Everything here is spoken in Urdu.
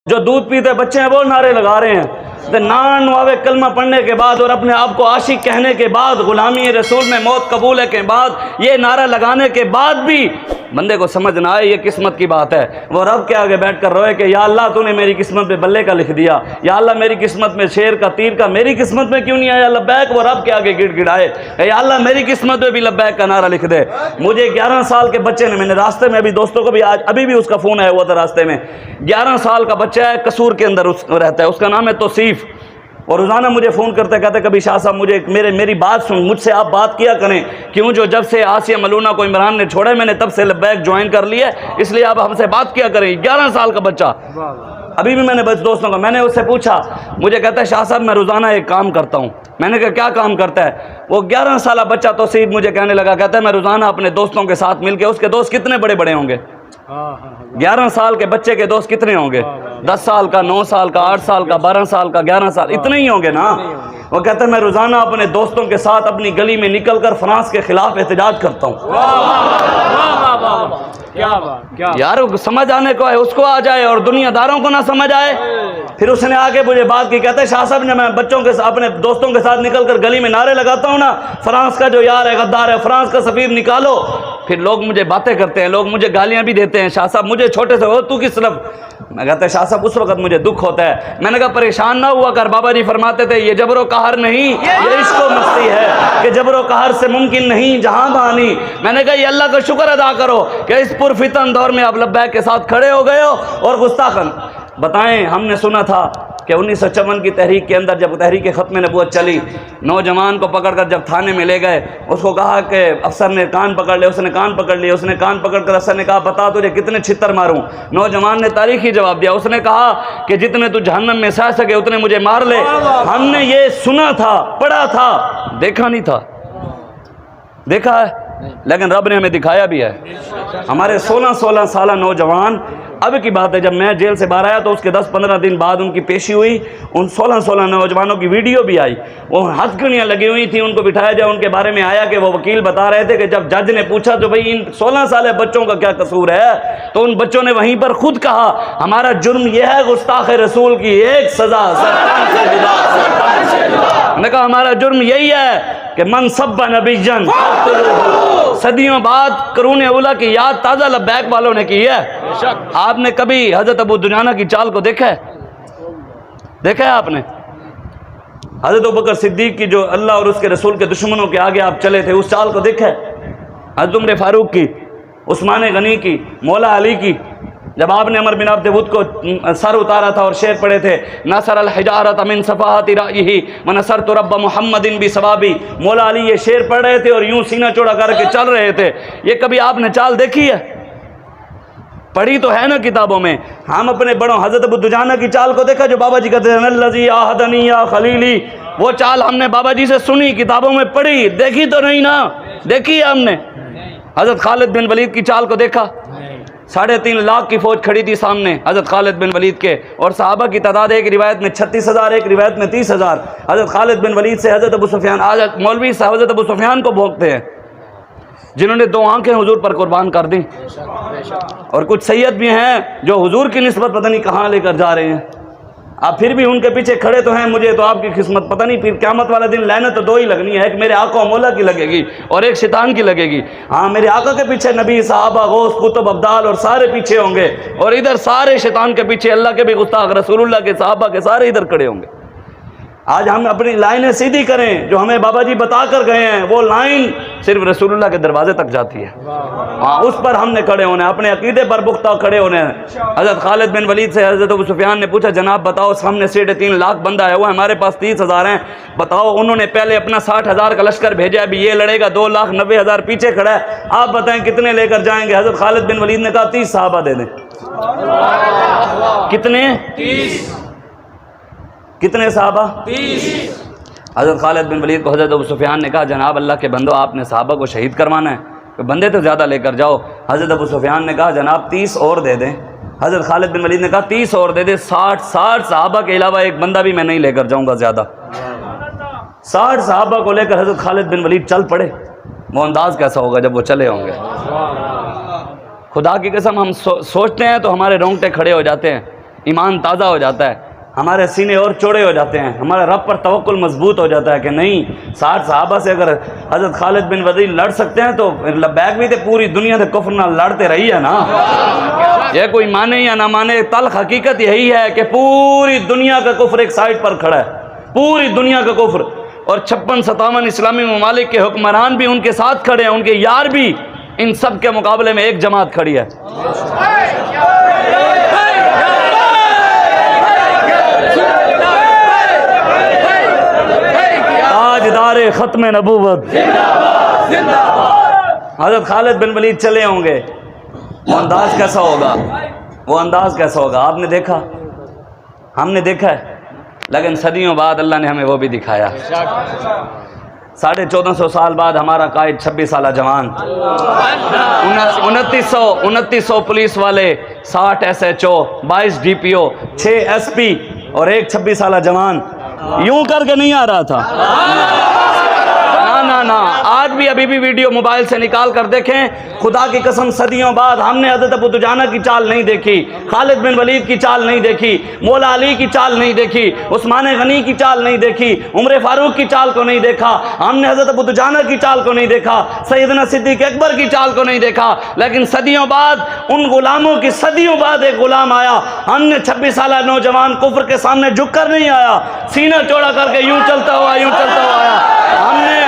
جو دودھ پیتے بچے ہیں وہ نعرے لگا رہے ہیں، نان واوے کلمہ پڑھنے کے بعد اور اپنے آپ کو عاشق کہنے کے بعد، غلامی رسول میں موت قبول ہے کے بعد، یہ نعرہ لگانے کے بعد بھی بندے کو سمجھ نہ آئے یہ قسمت کی بات ہے، وہ رب کے آگے بیٹھ کر روئے کہ یا اللہ تو نے میری قسمت میں بلے کا لکھ دیا، یا اللہ میری قسمت میں شیر کا تیر کا میری قسمت میں کیوں نہیں آیا لبیک، وہ رب کے آگے گڑ گڑائے یا اللہ میری قسمت میں بھی لبیک کا نعرہ لکھ دے۔ مجھے 11 سال کے بچے نے، میں نے راستے میں ابھی دوستوں کو بھی آج ابھی بھی اس کا فون آیا ہوا تھا راستے میں، 11 سال کا بچہ ہے، قصور کے اندر رہتا ہے، اس کا نام ہے توصیف، اور روزانہ مجھے فون کرتے کہتے کبھی شاہ صاحب مجھے میری بات سن، مجھ سے آپ بات کیا کریں، کیوں جو جب سے آسیہ ملونہ کو عمران نے چھوڑے میں نے تب سے لبیک جوائن کر لی ہے، اس لیے آپ ہم سے بات کیا کریں۔ 11 سال کا بچہ، ابھی بھی میں نے دوستوں کا، میں نے اس سے پوچھا، مجھے کہتا ہے شاہ صاحب میں روزانہ ایک کام کرتا ہوں۔ میں نے کہا کیا کام کرتا ہے؟ وہ 11 سالہ بچہ توصیف مجھے کہنے لگا، کہتا ہے میں روزانہ اپنے دوستوں کے ساتھ مل کے، اس کے دوست کتنے بڑے بڑے ہوں گے، 11 سال کے بچے کے دوست کتنے ہوں گے، 10 سال کا، 9 سال کا، 8 سال کا، 12 سال کا، 11 سال، اتنے ہی ہوں گے نا۔ وہ کہتا ہے میں روزانہ اپنے دوستوں کے ساتھ اپنی گلی میں نکل کر فرانس کے خلاف احتجاج کرتا ہوں۔ یار سمجھ آنے کو ہے اس کو آ جائے اور دنیا داروں کو نہ سمجھ آئے۔ پھر اس نے آگے مجھے بات کی، کہتا ہے شاہ صاحب نے میں بچوں کے اپنے دوستوں کے ساتھ نکل کر گلی میں نعرے لگاتا ہوں نا، فرانس کا جو یار ہے غدار ہے، فرانس کا سفیر نکالو، پھر لوگ مجھے باتیں کرتے ہیں، لوگ مجھے گالیاں بھی دیتے ہیں، شاہ صاحب مجھے چھوٹے سے ہو تو کس طرف؟ میں کہتا ہے شاہ صاحب اس وقت مجھے دکھ ہوتا ہے۔ میں نے کہا پریشان نہ ہوا کر، بابا جی فرماتے تھے یہ جبر و قہر نہیں، یہ عشق و مستی ہے کہ جبر و قہر سے ممکن نہیں جہاں بانی۔ میں نے کہا یہ اللہ کا شکر ادا کرو کہ اس پرفتن دور میں آپ لبیک کے ساتھ کھڑے ہو گئے ہو۔ اور گستاخن بتائیں، ہم نے سنا تھا کہ 1954 کی تحریک کے اندر جب تحریک ختم نبوت چلی، نوجوان کو پکڑ کر جب تھانے میں لے گئے، اس کو کہا کہ افسر نے کان پکڑ لے، اس نے کان پکڑ لیا، اس نے کان پکڑ کر افسر نے کہا بتا تجھے کتنے چھتر ماروں؟ نوجوان نے تاریخی جواب دیا، اس نے کہا کہ جتنے تو جہنم میں سہ سکے اتنے مجھے مار لے۔ ہم نے یہ سنا تھا، پڑھا تھا، دیکھا نہیں تھا، دیکھا ہے لیکن رب نے ہمیں دکھایا بھی ہے۔ ہمارے 16 سالہ نوجوان، اب کی بات ہے جب میں جیل سے باہر آیا تو اس کے 10-15 دن بعد ان کی پیشی ہوئی، ان 16 نوجوانوں کی ویڈیو بھی آئی، وہ ہتھکڑیاں لگی ہوئی تھیں، ان کو بٹھایا جائے، ان کے بارے میں آیا کہ وہ وکیل بتا رہے تھے کہ جب جج نے پوچھا تو بھئی ان 16 سالے بچوں کا کیا قصور ہے، تو ان بچوں نے وہیں پر خود کہا ہمارا جرم یہ ہے گستاخ رسول کی ایک سزا سرطان سے جدا۔ نے کہا ہمارا جرم یہی ہے کہ من سب نبی جن، صدیوں بعد قرون اولیٰ کی یاد تازہ لبیک والوں نے کی ہے۔ آپ نے کبھی حضرت ابو دجانہ کی چال کو دیکھا ہے؟ دیکھا ہے آپ نے؟ حضرت ابوبکر صدیق کی جو اللہ اور اس کے رسول کے دشمنوں کے آگے آپ چلے تھے، اس چال کو دیکھا ہے؟ حضرت عمر فاروق کی، عثمان غنی کی، مولا علی کی، جب آپ نے عمر بن عبد ود کو سر اتارا تھا اور شعر پڑھے تھے، نصر الحجارۃ من صفاحت رأیہ ونصرت رب محمد بثوابی، مولا علی یہ شعر پڑھ رہے تھے اور یوں سینہ چوڑا کر کے چل رہے تھے۔ یہ کبھی آپ نے چال دیکھی ہے؟ پڑھی تو ہے نا کتابوں میں۔ ہم اپنے بڑوں حضرت ابو دجانہ کی چال کو دیکھا جو بابا جی کہتے ہیں الذی عاہدنی یا خلیلی، وہ چال ہم نے بابا جی سے سنی، کتابوں میں پڑھی، دیکھی تو نہیں نا؟ دیکھی ہے ہم نے؟ حضرت خالد بن ولید کی چال کو دیکھا؟ 3.5 لاکھ کی فوج کھڑی تھی سامنے حضرت خالد بن ولید کے، اور صحابہ کی تعداد ایک روایت میں 36,000، ایک روایت میں 30,000۔ حضرت خالد بن ولید سے حضرت ابو سفیان، آج مولوی صاحب حضرت ابو سفیان کو بھونکتے ہیں جنہوں نے 2 آنکھیں حضور پر قربان کر دیں، اور کچھ سید بھی ہیں جو حضور کی نسبت پتہ نہیں کہاں لے کر جا رہے ہیں۔ آپ پھر بھی ان کے پیچھے کھڑے تو ہیں، مجھے تو آپ کی قسمت پتہ نہیں، پھر قیامت والا دن لعنت تو 2 ہی لگنی ہے، ایک میرے آقا و مولا کی لگے گی اور ایک شیطان کی لگے گی۔ ہاں میرے آقا کے پیچھے نبی، صحابہ، غوث، قطب، ابدال اور سارے پیچھے ہوں گے، اور ادھر سارے شیطان کے پیچھے اللہ کے بھی گستاخ، رسول اللہ کے صحابہ کے سارے ادھر کھڑے ہوں گے۔ آج ہم اپنی لائنیں سیدھی کریں، جو ہمیں بابا جی بتا کر گئے ہیں وہ لائن صرف رسول اللہ کے دروازے تک جاتی ہے، ہاں اس پر ہم نے کھڑے ہونے، اپنے عقیدے پر پختہ کھڑے ہونے ہیں۔ حضرت خالد بن ولید سے حضرت ابو سفیان نے پوچھا جناب بتاؤ ہم نے 3.5 لاکھ بندہ ہے وہ ہمارے پاس 30,000 ہیں، بتاؤ انہوں نے پہلے اپنا 60,000 کا لشکر بھیجا ہے، ابھی یہ لڑے گا 2,90,000 پیچھے کھڑا ہے، آپ بتائیں کتنے لے کر جائیں گے؟ حضرت خالد بن ولید نے کہا 30 صحابہ دے دیں۔ کتنے؟ 30۔ کتنے صحابہ؟ 30۔ حضرت خالد بن ولید کو حضرت ابو سفیان نے کہا جناب اللہ کے بندو آپ نے صحابہ کو شہید کروانا ہے کہ بندے تو زیادہ لے کر جاؤ۔ حضرت ابو سفیان نے کہا جناب 30 اور دے دیں۔ حضرت خالد بن ولید نے کہا 30 اور دے دیں، 60 صحابہ کے علاوہ ایک بندہ بھی میں نہیں لے کر جاؤں گا زیادہ۔ 60 صحابہ کو لے کر حضرت خالد بن ولید چل پڑے۔ وہ انداز کیسا ہوگا جب وہ چلے ہوں گے؟ خدا کی قسم ہم سوچتے ہیں تو ہمارے رونگٹے کھڑے ہو جاتے ہیں ایمان تازہ ہو جاتا ہے، ہمارے سینے اور چوڑے ہو جاتے ہیں، ہمارے رب پر توکل مضبوط ہو جاتا ہے کہ نہیں 60 صحابہ سے اگر حضرت خالد بن ولید لڑ سکتے ہیں تو لبیک بھی تھے، پوری دنیا سے کفر نہ لڑتے رہی ہے نا۔ یہ کوئی مانے یا نہ مانے، تلخ حقیقت یہی ہے کہ پوری دنیا کا کفر ایک سائٹ پر کھڑا ہے، پوری دنیا کا کفر، اور 56-57 اسلامی ممالک کے حکمران بھی ان کے ساتھ کھڑے ہیں، ان کے یار بھی، ان سب کے مقابلے میں ایک جماعت کھڑی ہے۔ تاجدار ختم نبوت حضرت خالد بن ولید چلے ہوں گے، وہ انداز کیسا ہوگا، وہ انداز کیسا ہوگا، آپ نے دیکھا، ہم نے دیکھا ہے، لیکن صدیوں بعد اللہ نے ہمیں وہ بھی دکھایا۔ 1450 سال بعد ہمارا قائد 26 سالہ جوان، 2900 پولیس والے، 60 SHO، 22 DPO، 6 SP اور ایک 26 سالہ جوان یوں کر کے نہیں آ رہا تھا۔ نہ آج بھی ابھی بھی ویڈیو موبائل سے نکال کر دیکھیں، خدا کی قسم صدیوں بعد ہم نے حضرت ابو دجانہ کی چال نہیں دیکھی، خالد بن ولید کی چال نہیں دیکھی، مولا علی کی چال نہیں دیکھی، عثمان غنی کی چال نہیں دیکھی، عمر فاروق کی چال کو نہیں دیکھا، ہم نے حضرت ابو دجانہ کی چال کو نہیں دیکھا، سیدنا صدیق اکبر کی چال کو نہیں دیکھا، لیکن صدیوں بعد ان غلاموں کی صدیوں بعد ایک غلام آیا۔ ہم نے 26 سالہ نوجوان کفر کے سامنے جھک کر نہیں آیا، سینہ چوڑا کر کے یوں چلتا ہوا آیا، ہم نے